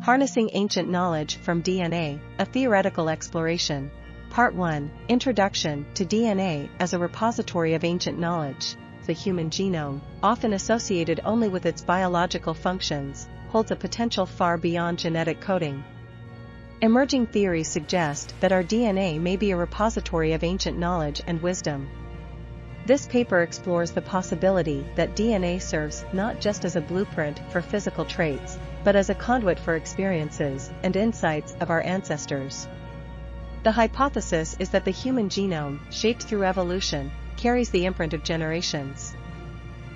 Harnessing Ancient Knowledge from DNA, a Theoretical Exploration. Part 1, Introduction to DNA as a Repository of Ancient Knowledge. The human genome, often associated only with its biological functions, holds a potential far beyond genetic coding. Emerging theories suggest that our DNA may be a repository of ancient knowledge and wisdom. This paper explores the possibility that DNA serves not just as a blueprint for physical traits, but as a conduit for experiences and insights of our ancestors. The hypothesis is that the human genome, shaped through evolution, carries the imprint of generations.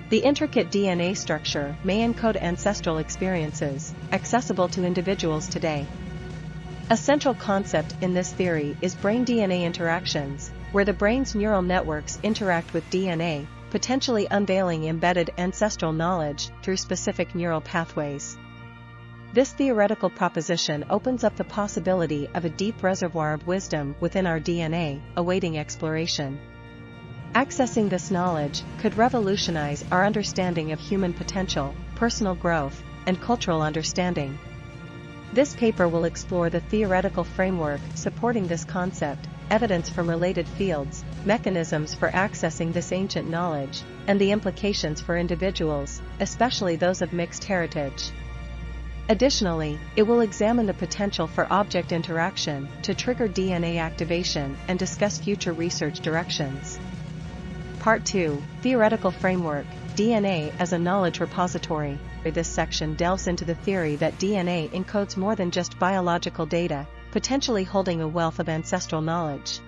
The intricate DNA structure may encode ancestral experiences, accessible to individuals today. A central concept in this theory is brain-DNA interactions, where the brain's neural networks interact with DNA, potentially unveiling embedded ancestral knowledge through specific neural pathways. This theoretical proposition opens up the possibility of a deep reservoir of wisdom within our DNA, awaiting exploration. Accessing this knowledge could revolutionize our understanding of human potential, personal growth, and cultural understanding. This paper will explore the theoretical framework supporting this concept, evidence from related fields, mechanisms for accessing this ancient knowledge, and the implications for individuals, especially those of mixed heritage. Additionally, it will examine the potential for object interaction to trigger DNA activation and discuss future research directions. Part 2, Theoretical Framework, DNA as a Knowledge Repository. This section delves into the theory that DNA encodes more than just biological data, potentially holding a wealth of ancestral knowledge.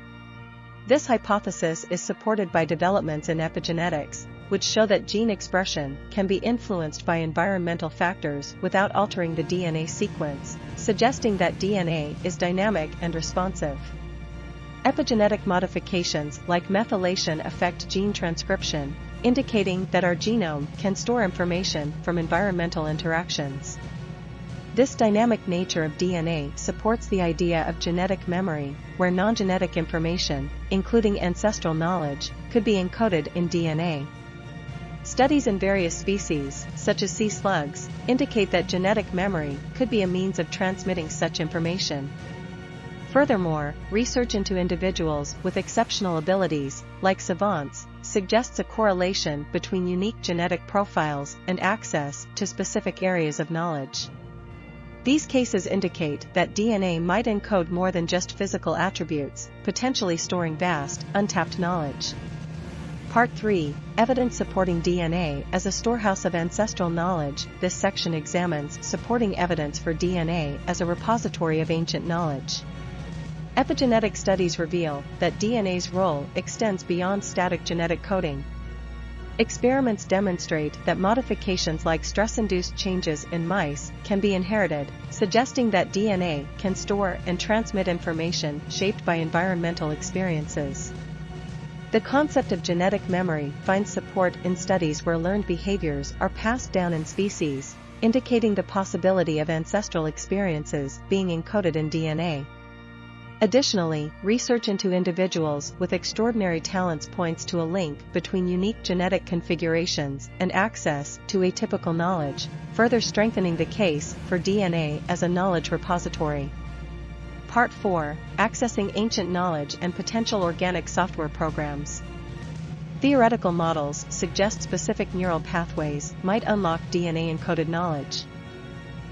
This hypothesis is supported by developments in epigenetics, which show that gene expression can be influenced by environmental factors without altering the DNA sequence, suggesting that DNA is dynamic and responsive. Epigenetic modifications like methylation affect gene transcription, indicating that our genome can store information from environmental interactions. This dynamic nature of DNA supports the idea of genetic memory, where non-genetic information, including ancestral knowledge, could be encoded in DNA. Studies in various species, such as sea slugs, indicate that genetic memory could be a means of transmitting such information. Furthermore, research into individuals with exceptional abilities, like savants, suggests a correlation between unique genetic profiles and access to specific areas of knowledge. These cases indicate that DNA might encode more than just physical attributes, potentially storing vast, untapped knowledge. Part 3, Evidence Supporting DNA as a Storehouse of Ancestral Knowledge. This section examines supporting evidence for DNA as a repository of ancient knowledge. Epigenetic studies reveal that DNA's role extends beyond static genetic coding. Experiments demonstrate that modifications like stress-induced changes in mice can be inherited, suggesting that DNA can store and transmit information shaped by environmental experiences. The concept of genetic memory finds support in studies where learned behaviors are passed down in species, indicating the possibility of ancestral experiences being encoded in DNA. Additionally, research into individuals with extraordinary talents points to a link between unique genetic configurations and access to atypical knowledge, further strengthening the case for DNA as a knowledge repository. Part 4, Accessing Ancient Knowledge and Potential Organic Software Programs. Theoretical models suggest specific neural pathways might unlock DNA-encoded knowledge.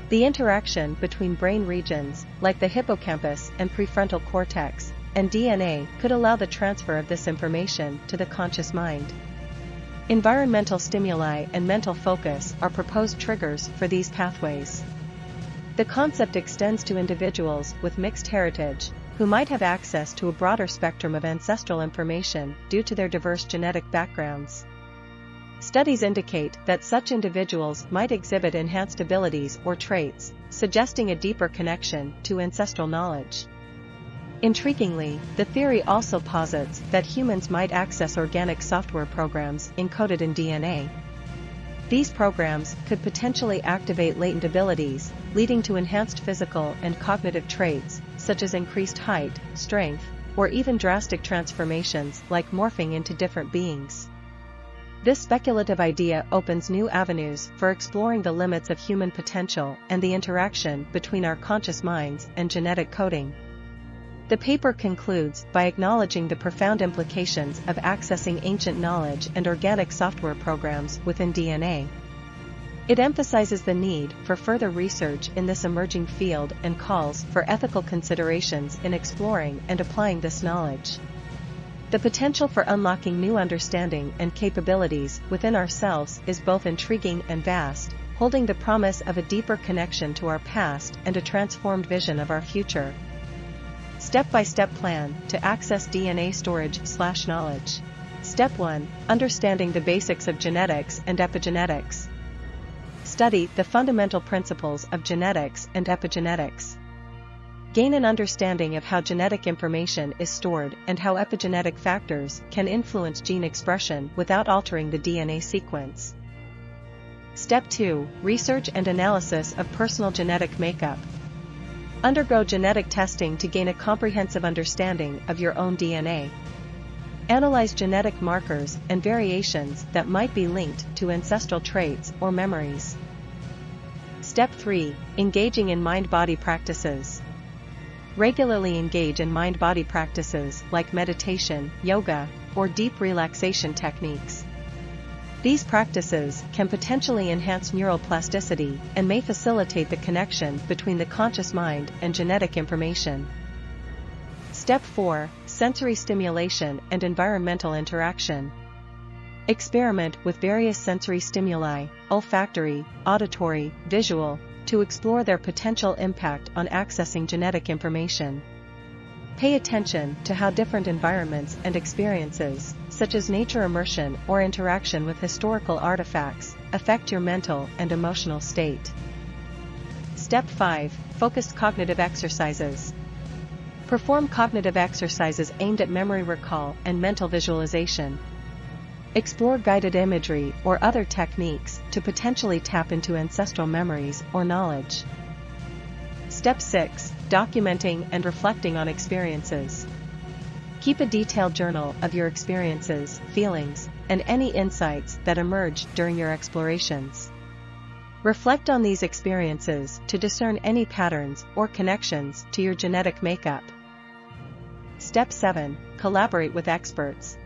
The interaction between brain regions, like the hippocampus and prefrontal cortex, and DNA could allow the transfer of this information to the conscious mind. Environmental stimuli and mental focus are proposed triggers for these pathways. The concept extends to individuals with mixed heritage, who might have access to a broader spectrum of ancestral information due to their diverse genetic backgrounds. Studies indicate that such individuals might exhibit enhanced abilities or traits, suggesting a deeper connection to ancestral knowledge. Intriguingly, the theory also posits that humans might access organic software programs encoded in DNA. These programs could potentially activate latent abilities, leading to enhanced physical and cognitive traits, such as increased height, strength, or even drastic transformations like morphing into different beings. This speculative idea opens new avenues for exploring the limits of human potential and the interaction between our conscious minds and genetic coding. The paper concludes by acknowledging the profound implications of accessing ancient knowledge and organic software programs within DNA. It emphasizes the need for further research in this emerging field and calls for ethical considerations in exploring and applying this knowledge. The potential for unlocking new understanding and capabilities within ourselves is both intriguing and vast, holding the promise of a deeper connection to our past and a transformed vision of our future. Step-by-step plan to access DNA storage/knowledge. Step 1. Understanding the basics of genetics and epigenetics. Study the fundamental principles of genetics and epigenetics. Gain an understanding of how genetic information is stored and how epigenetic factors can influence gene expression without altering the DNA sequence. Step 2. Research and analysis of personal genetic makeup. Undergo genetic testing to gain a comprehensive understanding of your own DNA. Analyze genetic markers and variations that might be linked to ancestral traits or memories. Step 3. Engaging in mind-body practices. Regularly engage in mind-body practices like meditation, yoga, or deep relaxation techniques. These practices can potentially enhance neural plasticity and may facilitate the connection between the conscious mind and genetic information. Step 4. Sensory stimulation and environmental interaction. Experiment with various sensory stimuli, olfactory, auditory, visual, to explore their potential impact on accessing genetic information. Pay attention to how different environments and experiences, such as nature immersion or interaction with historical artifacts, affect your mental and emotional state. Step 5. Focused cognitive exercises. Perform cognitive exercises aimed at memory recall and mental visualization. Explore guided imagery or other techniques to potentially tap into ancestral memories or knowledge. Step 6. Documenting and reflecting on experiences. Keep a detailed journal of your experiences, feelings, and any insights that emerge during your explorations. Reflect on these experiences to discern any patterns or connections to your genetic makeup. Step 7. Collaborate with experts.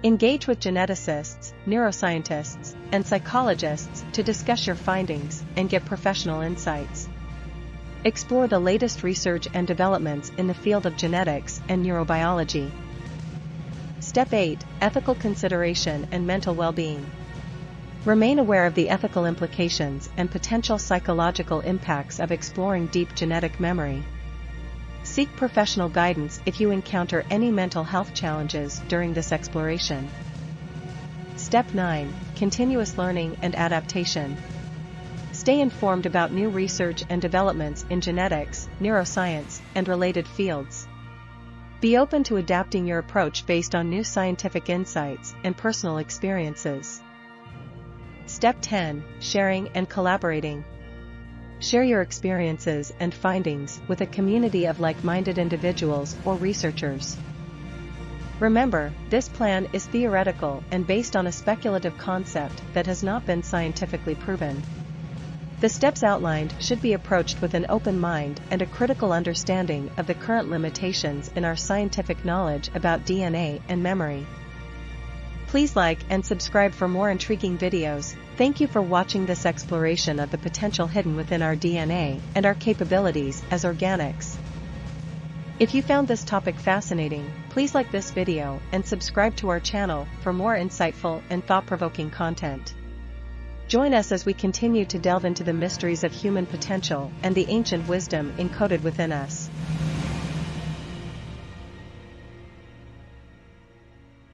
Engage with geneticists, neuroscientists, and psychologists to discuss your findings and get professional insights. Explore the latest research and developments in the field of genetics and neurobiology. Step 8. Ethical consideration and mental well-being. Remain aware of the ethical implications and potential psychological impacts of exploring deep genetic memory. Seek professional guidance if you encounter any mental health challenges during this exploration. Step 9. Continuous learning and adaptation. Stay informed about new research and developments in genetics, neuroscience, and related fields. Be open to adapting your approach based on new scientific insights and personal experiences. Step 10. Sharing and collaborating. Share your experiences and findings with a community of like-minded individuals or researchers. Remember, this plan is theoretical and based on a speculative concept that has not been scientifically proven. The steps outlined should be approached with an open mind and a critical understanding of the current limitations in our scientific knowledge about DNA and memory. Please like and subscribe for more intriguing videos. Thank you for watching this exploration of the potential hidden within our DNA and our capabilities as organics. If you found this topic fascinating, please like this video and subscribe to our channel for more insightful and thought-provoking content. Join us as we continue to delve into the mysteries of human potential and the ancient wisdom encoded within us.